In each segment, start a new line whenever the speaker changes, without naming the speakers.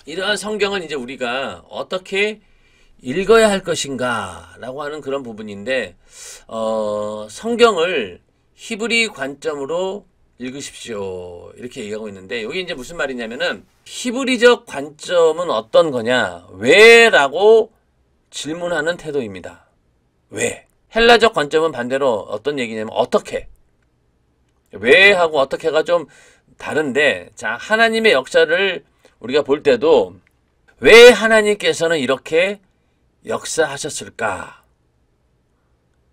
이러한 성경을 이제 우리가 어떻게 읽어야 할 것인가 라고 하는 그런 부분인데, 성경을 히브리 관점으로 읽으십시오 이렇게 얘기하고 있는데, 여기 이제 무슨 말이냐면은 히브리적 관점은 어떤 거냐, 왜? 라고 질문하는 태도입니다. 왜? 헬라적 관점은 반대로 어떤 얘기냐면 어떻게. 왜 하고 어떻게가 좀 다른데, 자, 하나님의 역사를 우리가 볼 때도 왜 하나님께서는 이렇게 역사하셨을까?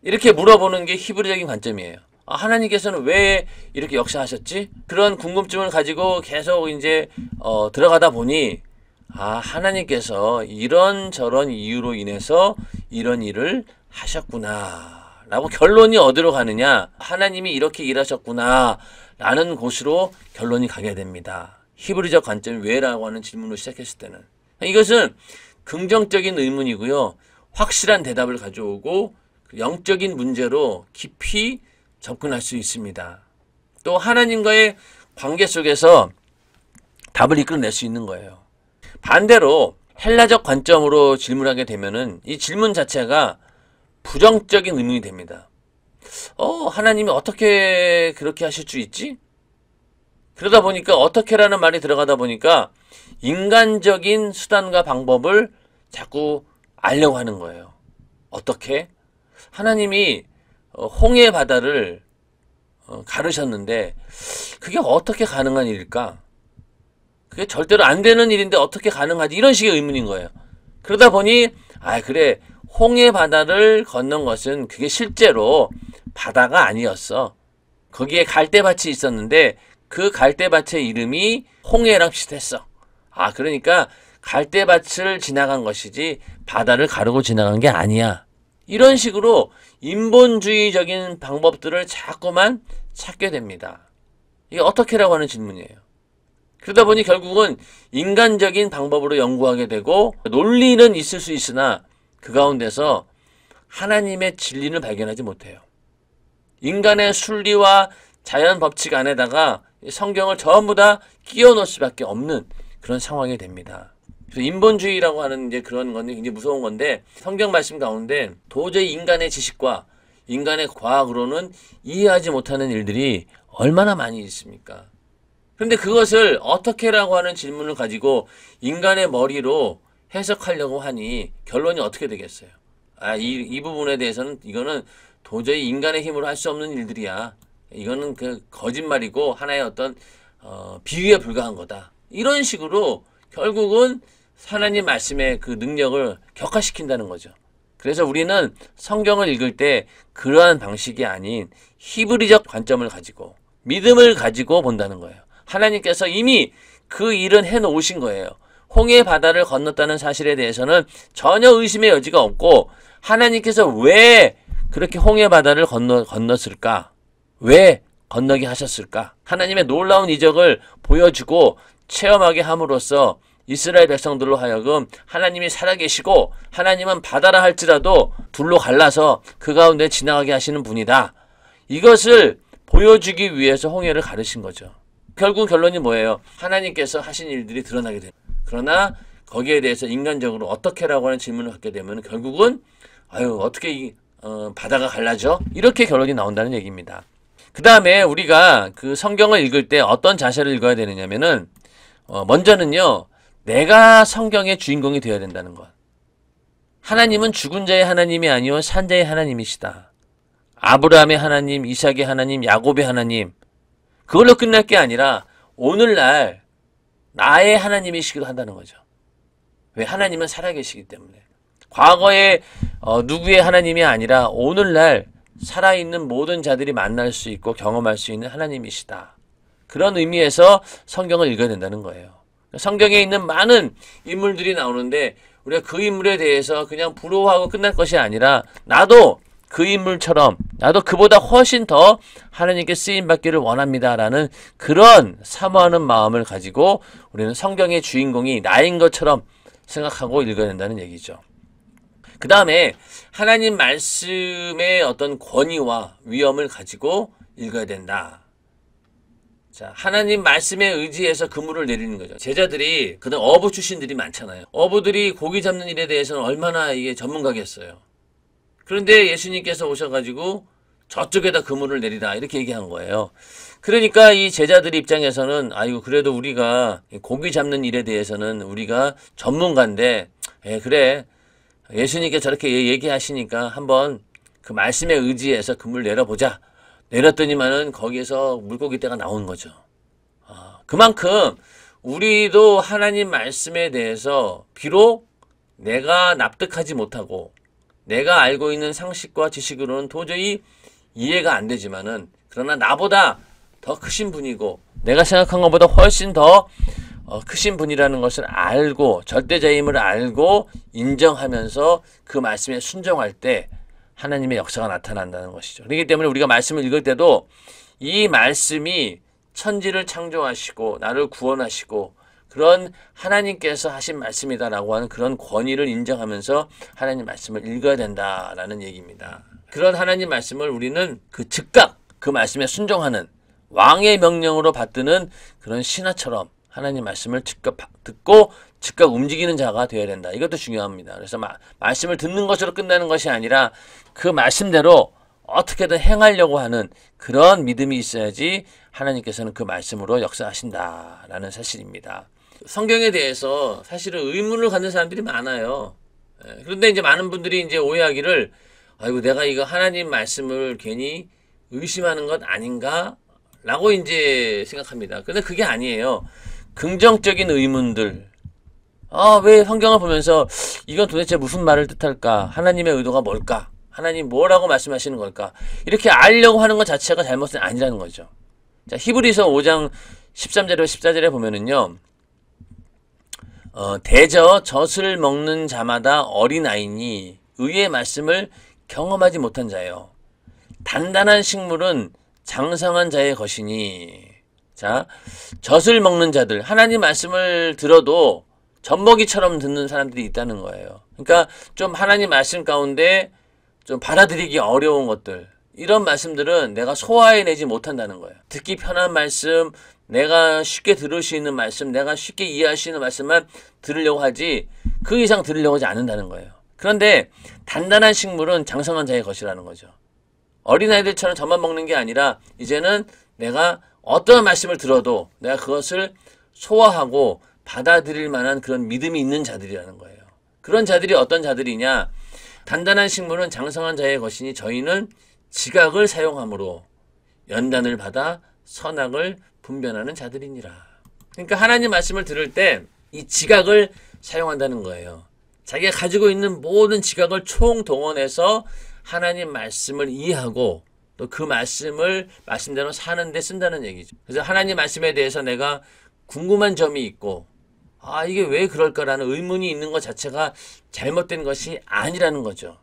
이렇게 물어보는 게 히브리적인 관점이에요. 하나님께서는 왜 이렇게 역사하셨지? 그런 궁금증을 가지고 계속 이제 들어가다 보니, 하나님께서 이런저런 이유로 인해서 이런 일을 하셨구나 라고 결론이 어디로 가느냐, 하나님이 이렇게 일하셨구나 라는 곳으로 결론이 가게 됩니다. 히브리적 관점이 왜라고 하는 질문으로 시작했을 때는 이것은 긍정적인 의문이고요, 확실한 대답을 가져오고 영적인 문제로 깊이 접근할 수 있습니다. 또 하나님과의 관계 속에서 답을 이끌어낼 수 있는 거예요. 반대로 헬라적 관점으로 질문하게 되면은 이 질문 자체가 부정적인 의문이 됩니다. 하나님이 어떻게 그렇게 하실 수 있지? 그러다 보니까 어떻게라는 말이 들어가다 보니까 인간적인 수단과 방법을 자꾸 알려고 하는 거예요. 어떻게? 하나님이 홍해 바다를 가르셨는데 그게 어떻게 가능한 일일까? 그게 절대로 안 되는 일인데 어떻게 가능하지? 이런 식의 의문인 거예요. 그러다 보니 그래, 홍해 바다를 건넌 것은 그게 실제로 바다가 아니었어. 거기에 갈대밭이 있었는데 그 갈대밭의 이름이 홍해랑 비슷했어. 그러니까 갈대밭을 지나간 것이지 바다를 가르고 지나간 게 아니야. 이런 식으로 인본주의적인 방법들을 자꾸만 찾게 됩니다. 이게 어떻게라고 하는 질문이에요. 그러다 보니 결국은 인간적인 방법으로 연구하게 되고, 논리는 있을 수 있으나 그 가운데서 하나님의 진리를 발견하지 못해요. 인간의 순리와 자연 법칙 안에다가 성경을 전부 다 끼워 넣을 수밖에 없는 그런 상황이 됩니다. 그래서 인본주의라고 하는 이제 그런 건데 굉장히 무서운 건데, 성경 말씀 가운데 도저히 인간의 지식과 인간의 과학으로는 이해하지 못하는 일들이 얼마나 많이 있습니까? 그런데 그것을 어떻게라고 하는 질문을 가지고 인간의 머리로 해석하려고 하니 결론이 어떻게 되겠어요? 이 부분에 대해서는 이거는 도저히 인간의 힘으로 할 수 없는 일들이야. 이거는 그 거짓말이고 하나의 어떤 비유에 불과한 거다. 이런 식으로 결국은 하나님 말씀의 그 능력을 격화시킨다는 거죠. 그래서 우리는 성경을 읽을 때 그러한 방식이 아닌 히브리적 관점을 가지고 믿음을 가지고 본다는 거예요. 하나님께서 이미 그 일은 해놓으신 거예요. 홍해 바다를 건넜다는 사실에 대해서는 전혀 의심의 여지가 없고, 하나님께서 왜 그렇게 홍해 바다를 건넜을까? 왜 건너게 하셨을까? 하나님의 놀라운 이적을 보여주고 체험하게 함으로써 이스라엘 백성들로 하여금 하나님이 살아계시고 하나님은 바다라 할지라도 둘로 갈라서 그 가운데 지나가게 하시는 분이다. 이것을 보여주기 위해서 홍해를 가르신 거죠. 결국 결론이 뭐예요? 하나님께서 하신 일들이 드러나게 됩니다. 그러나 거기에 대해서 인간적으로 어떻게라고 하는 질문을 갖게 되면 결국은 어떻게 바다가 갈라져? 이렇게 결론이 나온다는 얘기입니다. 그 다음에 우리가 그 성경을 읽을 때 어떤 자세를 읽어야 되느냐면은 먼저는요, 내가 성경의 주인공이 되어야 된다는 것. 하나님은 죽은 자의 하나님이 아니요 산자의 하나님이시다. 아브라함의 하나님, 이삭의 하나님, 야곱의 하나님, 그걸로 끝날 게 아니라 오늘날 나의 하나님이시기도 한다는 거죠. 왜? 하나님은 살아계시기 때문에. 과거에 누구의 하나님이 아니라 오늘날 살아있는 모든 자들이 만날 수 있고 경험할 수 있는 하나님이시다. 그런 의미에서 성경을 읽어야 된다는 거예요. 성경에 있는 많은 인물들이 나오는데 우리가 그 인물에 대해서 그냥 부러워하고 끝날 것이 아니라, 나도 그 인물처럼 나도 그보다 훨씬 더 하나님께 쓰임받기를 원합니다라는 그런 사모하는 마음을 가지고 우리는 성경의 주인공이 나인 것처럼 생각하고 읽어야 된다는 얘기죠. 그 다음에 하나님 말씀의 어떤 권위와 위엄을 가지고 읽어야 된다. 자, 하나님 말씀에 의지해서 그물을 내리는 거죠. 제자들이 그다음 어부 출신들이 많잖아요. 어부들이 고기 잡는 일에 대해서는 얼마나 이게 전문가겠어요. 그런데 예수님께서 오셔가지고 저쪽에다 그물을 내리라 이렇게 얘기한 거예요. 그러니까 이 제자들 입장에서는 아이고 그래도 우리가 고기 잡는 일에 대해서는 우리가 전문가인데 그래 예수님께 저렇게 얘기하시니까 한번 그 말씀에 의지해서 그물 내려보자. 내렸더니만은 거기에서 물고기 떼가 나오는 거죠. 그만큼 우리도 하나님 말씀에 대해서 비록 내가 납득하지 못하고 내가 알고 있는 상식과 지식으로는 도저히 이해가 안 되지만은 그러나 나보다 더 크신 분이고 내가 생각한 것보다 훨씬 더 크신 분이라는 것을 알고 절대자임을 알고 인정하면서 그 말씀에 순종할 때 하나님의 역사가 나타난다는 것이죠. 그렇기 때문에 우리가 말씀을 읽을 때도 이 말씀이 천지를 창조하시고 나를 구원하시고 그런 하나님께서 하신 말씀이다라고 하는 그런 권위를 인정하면서 하나님 말씀을 읽어야 된다라는 얘기입니다. 그런 하나님 말씀을 우리는 그 즉각 그 말씀에 순종하는 왕의 명령으로 받드는 그런 신하처럼 하나님 말씀을 즉각 듣고 즉각 움직이는 자가 되어야 된다. 이것도 중요합니다. 그래서 말씀을 듣는 것으로 끝나는 것이 아니라 그 말씀대로 어떻게든 행하려고 하는 그런 믿음이 있어야지 하나님께서는 그 말씀으로 역사하신다라는 사실입니다. 성경에 대해서 사실은 의문을 갖는 사람들이 많아요. 그런데 이제 많은 분들이 이제 오해하기를 아이고 내가 이거 하나님 말씀을 괜히 의심하는 것 아닌가? 라고 이제 생각합니다. 근데 그게 아니에요. 긍정적인 의문들. 왜 성경을 보면서 이건 도대체 무슨 말을 뜻할까? 하나님의 의도가 뭘까? 하나님 뭐라고 말씀하시는 걸까? 이렇게 알려고 하는 것 자체가 잘못은 아니라는 거죠. 자, 히브리서 5장 13절에 14절에 보면은요. 대저 젖을 먹는 자마다 어린아이니 의의 말씀을 경험하지 못한 자요. 단단한 식물은 장성한 자의 것이니. 자, 젖을 먹는 자들, 하나님 말씀을 들어도 젖먹이처럼 듣는 사람들이 있다는 거예요. 그러니까 좀 하나님 말씀 가운데 좀 받아들이기 어려운 것들, 이런 말씀들은 내가 소화해내지 못한다는 거예요. 듣기 편한 말씀, 내가 쉽게 들을 수 있는 말씀, 내가 쉽게 이해할 수 있는 말씀만 들으려고 하지 그 이상 들으려고 하지 않는다는 거예요. 그런데 단단한 식물은 장성한 자의 것이라는 거죠. 어린아이들처럼 젖만 먹는 게 아니라 이제는 내가 어떤 말씀을 들어도 내가 그것을 소화하고 받아들일 만한 그런 믿음이 있는 자들이라는 거예요. 그런 자들이 어떤 자들이냐? 단단한 식물은 장성한 자의 것이니 저희는 지각을 사용함으로 연단을 받아 선악을 분별하는 자들이니라. 그러니까 하나님 말씀을 들을 때 이 지각을 사용한다는 거예요. 자기가 가지고 있는 모든 지각을 총동원해서 하나님 말씀을 이해하고 또 그 말씀을 말씀대로 사는데 쓴다는 얘기죠. 그래서 하나님 말씀에 대해서 내가 궁금한 점이 있고 이게 왜 그럴까라는 의문이 있는 것 자체가 잘못된 것이 아니라는 거죠.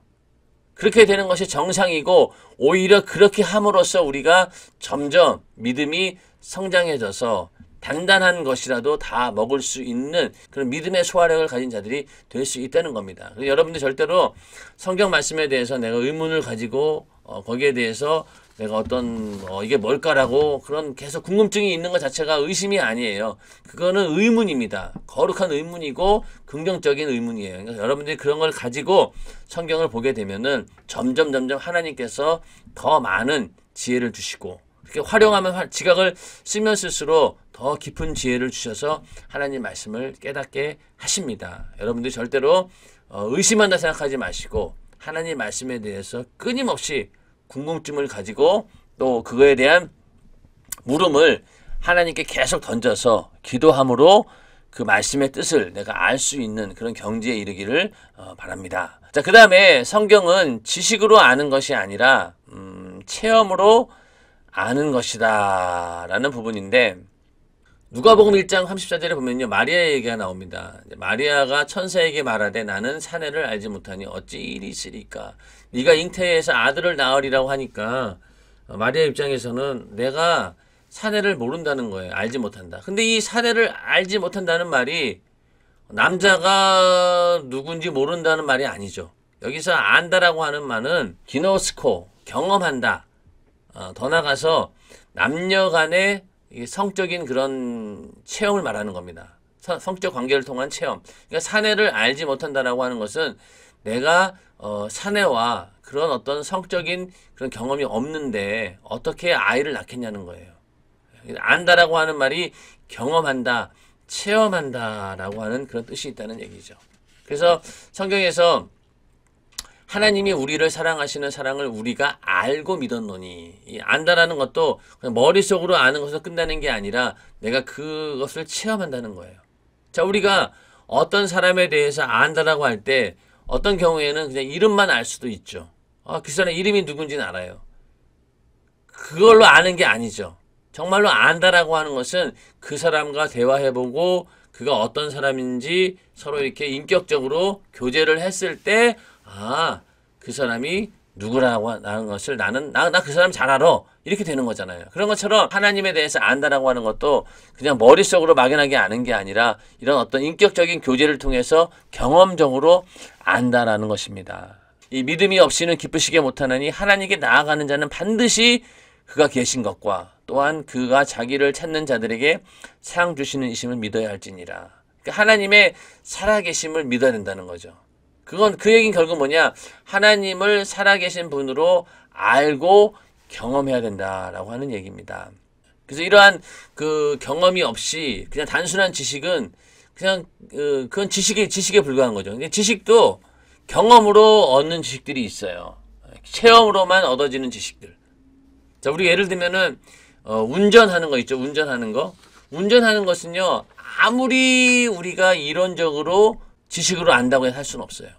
그렇게 되는 것이 정상이고 오히려 그렇게 함으로써 우리가 점점 믿음이 성장해져서 단단한 것이라도 다 먹을 수 있는 그런 믿음의 소화력을 가진 자들이 될 수 있다는 겁니다. 여러분들 절대로 성경 말씀에 대해서 내가 의문을 가지고 거기에 대해서 내가 어떤 이게 뭘까라고 그런 계속 궁금증이 있는 것 자체가 의심이 아니에요. 그거는 의문입니다. 거룩한 의문이고 긍정적인 의문이에요. 그러니까 여러분들이 그런 걸 가지고 성경을 보게 되면은 점점 하나님께서 더 많은 지혜를 주시고 그렇게 활용하면 지각을 쓰면 쓸수록 더 깊은 지혜를 주셔서 하나님 말씀을 깨닫게 하십니다. 여러분들이 절대로 의심한다 생각하지 마시고 하나님 말씀에 대해서 끊임없이 궁금증을 가지고 또 그거에 대한 물음을 하나님께 계속 던져서 기도함으로 그 말씀의 뜻을 내가 알 수 있는 그런 경지에 이르기를 바랍니다. 자, 그 다음에 성경은 지식으로 아는 것이 아니라 체험으로 아는 것이다 라는 부분인데 누가복음 1장 34절에 보면요. 마리아의 얘기가 나옵니다. 마리아가 천사에게 말하되 나는 사내를 알지 못하니 어찌 일이 있으리까. 네가 잉태해서 아들을 낳으리라고 하니까 마리아 입장에서는 내가 사내를 모른다는 거예요. 알지 못한다. 근데 이 사내를 알지 못한다는 말이 남자가 누군지 모른다는 말이 아니죠. 여기서 안다라고 하는 말은 기노스코, 경험한다. 더 나가서 남녀 간의 이게 성적인 그런 체험을 말하는 겁니다. 성적 관계를 통한 체험. 그러니까 사내를 알지 못한다라고 하는 것은 내가 사내와 그런 어떤 성적인 그런 경험이 없는데 어떻게 아이를 낳겠냐는 거예요. 안다라고 하는 말이 경험한다, 체험한다라고 하는 그런 뜻이 있다는 얘기죠. 그래서 성경에서 하나님이 우리를 사랑하시는 사랑을 우리가 알고 믿었노니, 이 안다라는 것도 그냥 머릿속으로 아는 것으로 끝나는 게 아니라 내가 그것을 체험한다는 거예요. 자, 우리가 어떤 사람에 대해서 안다라고 할 때 어떤 경우에는 그냥 이름만 알 수도 있죠. 그 사람 이름이 누군지는 알아요. 그걸로 아는 게 아니죠. 정말로 안다라고 하는 것은 그 사람과 대화해보고 그가 어떤 사람인지 서로 이렇게 인격적으로 교제를 했을 때 그 사람이 누구라고 하는 것을 나 그 사람 잘 알아. 이렇게 되는 거잖아요. 그런 것처럼 하나님에 대해서 안다라고 하는 것도 그냥 머릿속으로 막연하게 아는 게 아니라 이런 어떤 인격적인 교제를 통해서 경험적으로 안다라는 것입니다. 이 믿음이 없이는 기쁘시게 못하느니 하나님께 나아가는 자는 반드시 그가 계신 것과 또한 그가 자기를 찾는 자들에게 상 주시는 이심을 믿어야 할지니라. 그러니까 하나님의 살아계심을 믿어야 된다는 거죠. 그 얘기는 결국 뭐냐? 하나님을 살아계신 분으로 알고 경험해야 된다라고 하는 얘기입니다. 그래서 이러한 그 경험이 없이 그냥 단순한 지식은 그냥 그건 지식에 불과한 거죠. 지식도 경험으로 얻는 지식들이 있어요. 체험으로만 얻어지는 지식들. 자, 우리 예를 들면은 운전하는 거 있죠. 운전하는 것은요, 아무리 우리가 이론적으로 지식으로 안다고 해서 할 수는 없어요.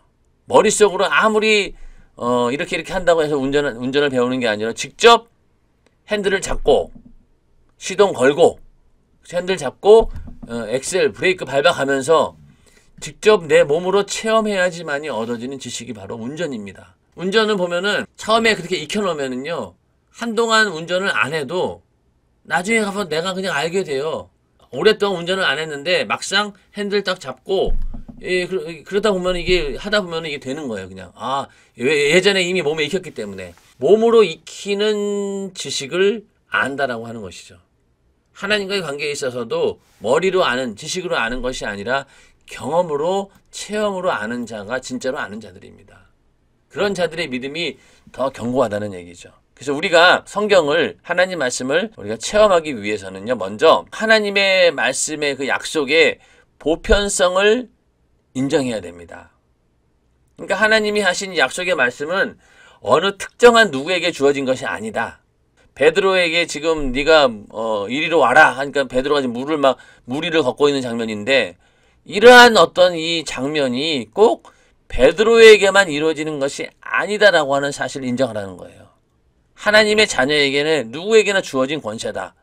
머릿속으로 아무리 이렇게 한다고 해서 운전을 배우는 게 아니라 직접 핸들을 잡고 시동 걸고 핸들 잡고 엑셀 브레이크 밟아가면서 직접 내 몸으로 체험해야지만이 얻어지는 지식이 바로 운전입니다. 운전을 보면은 처음에 그렇게 익혀놓으면은요, 한동안 운전을 안 해도 나중에 가서 내가 그냥 알게 돼요. 오랫동안 운전을 안 했는데 막상 핸들 딱 잡고 그러다 보면 하다 보면 이게 되는 거예요. 그냥 예전에 이미 몸에 익혔기 때문에 몸으로 익히는 지식을 안다라고 하는 것이죠. 하나님과의 관계에 있어서도 머리로 아는, 지식으로 아는 것이 아니라 경험으로, 체험으로 아는 자가 진짜로 아는 자들입니다. 그런 자들의 믿음이 더 견고하다는 얘기죠. 그래서 우리가 성경을, 하나님 말씀을 우리가 체험하기 위해서는요, 먼저 하나님의 말씀의 그 약속의 보편성을 인정해야 됩니다. 그러니까 하나님이 하신 약속의 말씀은 어느 특정한 누구에게 주어진 것이 아니다. 베드로에게 지금 네가 이리로 와라 하니까 베드로가 지금 무리를 걷고 있는 장면인데, 이러한 어떤 이 장면이 꼭 베드로에게만 이루어지는 것이 아니다라고 하는 사실을 인정하라는 거예요. 하나님의 자녀에게는 누구에게나 주어진 권세다.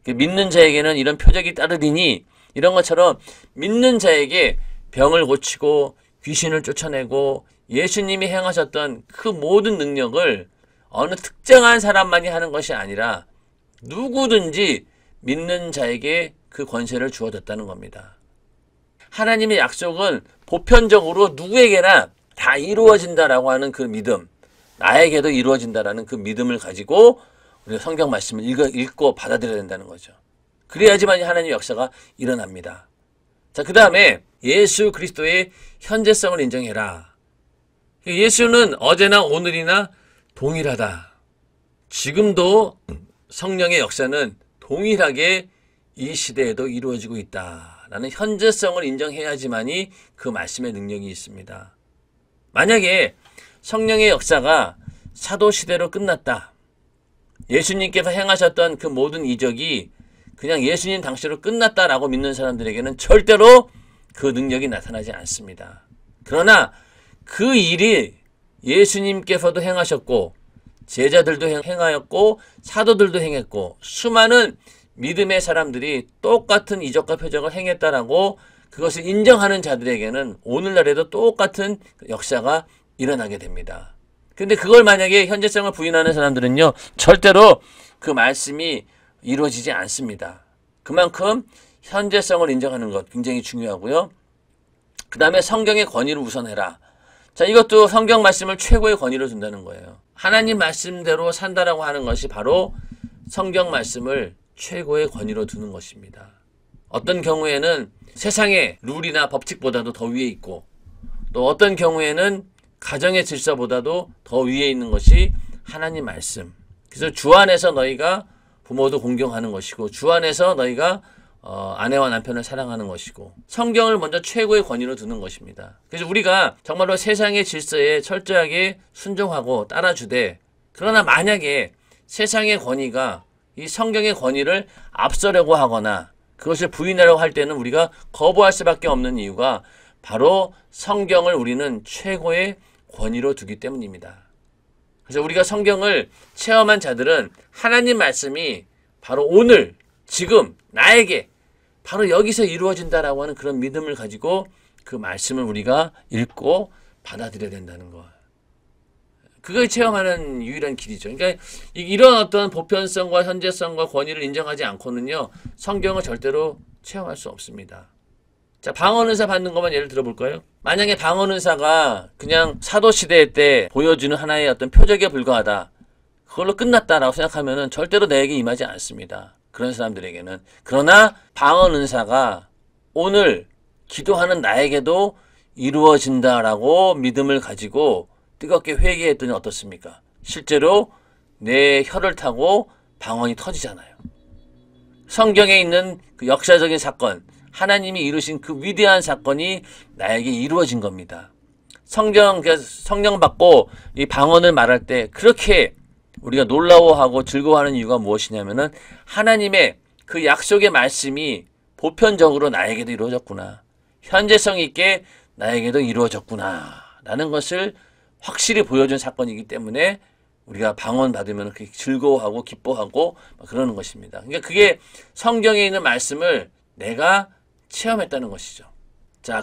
믿는 자에게는 이런 표적이 따르리니, 이런 것처럼 믿는 자에게 병을 고치고 귀신을 쫓아내고 예수님이 행하셨던 그 모든 능력을 어느 특정한 사람만이 하는 것이 아니라 누구든지 믿는 자에게 그 권세를 주어졌다는 겁니다. 하나님의 약속은 보편적으로 누구에게나 다 이루어진다라고 하는 그 믿음, 나에게도 이루어진다라는 그 믿음을 가지고 우리가 성경 말씀을 읽고 받아들여야 된다는 거죠. 그래야지만 하나님의 역사가 일어납니다. 자, 그 다음에 예수 그리스도의 현재성을 인정해라. 예수는 어제나 오늘이나 동일하다. 지금도 성령의 역사는 동일하게 이 시대에도 이루어지고 있다라는 현재성을 인정해야지만이 그 말씀의 능력이 있습니다. 만약에 성령의 역사가 사도시대로 끝났다. 예수님께서 행하셨던 그 모든 이적이 그냥 예수님 당시로 끝났다라고 믿는 사람들에게는 절대로 그 능력이 나타나지 않습니다. 그러나 그 일이 예수님께서도 행하셨고 제자들도 행하였고 사도들도 행했고 수많은 믿음의 사람들이 똑같은 이적과 표적을 행했다라고 그것을 인정하는 자들에게는 오늘날에도 똑같은 역사가 일어나게 됩니다. 근데 그걸 만약에 현재성을 부인하는 사람들은요, 절대로 그 말씀이 이루어지지 않습니다. 그만큼 현재성을 인정하는 것 굉장히 중요하고요. 그 다음에 성경의 권위를 우선해라. 자, 이것도 성경 말씀을 최고의 권위로 준다는 거예요. 하나님 말씀대로 산다라고 하는 것이 바로 성경 말씀을 최고의 권위로 두는 것입니다. 어떤 경우에는 세상의 룰이나 법칙보다도 더 위에 있고, 또 어떤 경우에는 가정의 질서보다도 더 위에 있는 것이 하나님 말씀. 그래서 주 안에서 너희가 부모도 공경하는 것이고, 주 안에서 너희가 아내와 남편을 사랑하는 것이고, 성경을 먼저 최고의 권위로 두는 것입니다. 그래서 우리가 정말로 세상의 질서에 철저하게 순종하고 따라주되, 그러나 만약에 세상의 권위가 이 성경의 권위를 앞서려고 하거나 그것을 부인하려고 할 때는 우리가 거부할 수밖에 없는 이유가 바로 성경을 우리는 최고의 권위로 두기 때문입니다. 그래서 우리가 성경을 체험한 자들은 하나님 말씀이 바로 오늘, 지금, 나에게 바로 여기서 이루어진다라고 하는 그런 믿음을 가지고 그 말씀을 우리가 읽고 받아들여야 된다는 것. 그걸 체험하는 유일한 길이죠. 그러니까 이런 어떤 보편성과 현재성과 권위를 인정하지 않고는요, 성경을 절대로 체험할 수 없습니다. 자, 방언은사 받는 것만 예를 들어볼까요? 만약에 방언은사가 그냥 사도시대 때 보여주는 하나의 어떤 표적에 불과하다, 그걸로 끝났다라고 생각하면은 절대로 내게 임하지 않습니다. 그런 사람들에게는. 그러나 방언은사가 오늘 기도하는 나에게도 이루어진다라고 믿음을 가지고 뜨겁게 회개했더니 어떻습니까? 실제로 내 혀를 타고 방언이 터지잖아요. 성경에 있는 그 역사적인 사건, 하나님이 이루신 그 위대한 사건이 나에게 이루어진 겁니다. 성령 받고 이 방언을 말할 때 그렇게 우리가 놀라워하고 즐거워하는 이유가 무엇이냐면은 하나님의 그 약속의 말씀이 보편적으로 나에게도 이루어졌구나. 현재성 있게 나에게도 이루어졌구나. 라는 것을 확실히 보여준 사건이기 때문에 우리가 방언 받으면 그렇게 즐거워하고 기뻐하고 그러는 것입니다. 그러니까 그게 성경에 있는 말씀을 내가 체험했다는 것이죠. 자,